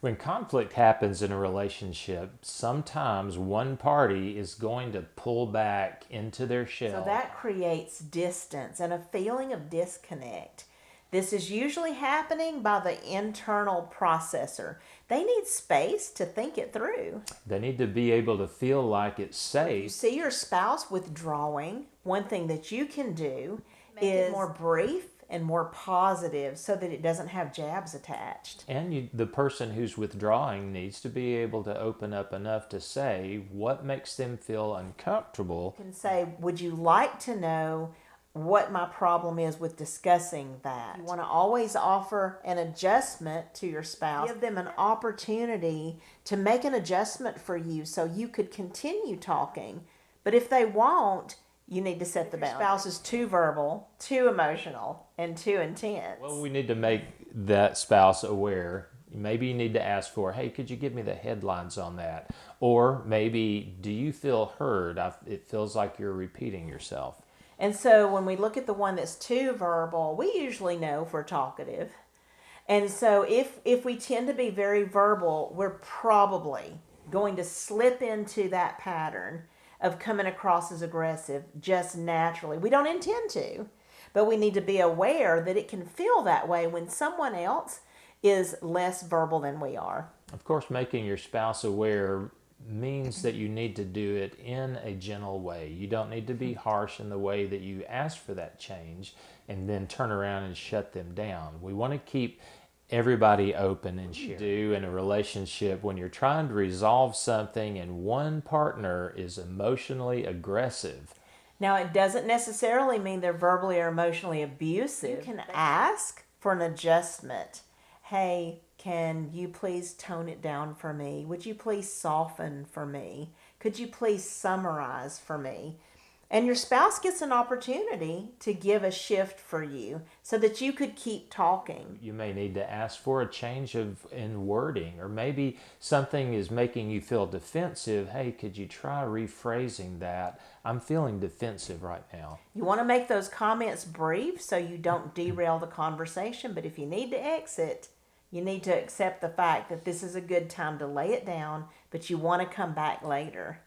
When conflict happens in a relationship, sometimes one party is going to pull back into their shell. So that creates distance and a feeling of disconnect. This is usually happening by the internal processor. They need space to think it through. They need to be able to feel like it's If you safe. see your spouse withdrawing, one thing that you can do is more brief and more positive so that it doesn't have jabs attached. And the person who's withdrawing needs to be able to open up enough to say what makes them feel uncomfortable. You can say, would you like to know what my problem is with discussing that? You want to always offer an adjustment to your spouse. Give them an opportunity to make an adjustment for you so you could continue talking. But if they won't, you need to set the boundary. Your spouse is too verbal, too emotional, and too intense. Well, we need to make that spouse aware. Maybe you need to ask for, hey, could you give me the headlines on that? Or maybe, do you feel heard? It feels like you're repeating yourself. And so when we look at the one that's too verbal, we usually know if we're talkative. And so if we tend to be very verbal, we're probably going to slip into that pattern of coming across as aggressive just naturally. We don't intend to, but we need to be aware that it can feel that way when someone else is less verbal than we are. Of course, making your spouse aware means that you need to do it in a gentle way. You don't need to be harsh in the way that you ask for that change and then turn around and shut them down. We want to keep everybody open and share. Do in a relationship when you're trying to resolve something and one partner is emotionally aggressive. Now, it doesn't necessarily mean they're verbally or emotionally abusive. You can ask for an adjustment. Hey, can you please tone it down for me? Would you please soften for me? Could you please summarize for me? And your spouse gets an opportunity to give a shift for you so that you could keep talking. You may need to ask for a change in wording, or maybe something is making you feel defensive. Hey, could you try rephrasing that? I'm feeling defensive right now. You want to make those comments brief so you don't derail the conversation, but if you need to exit, you need to accept the fact that this is a good time to lay it down, but you want to come back later.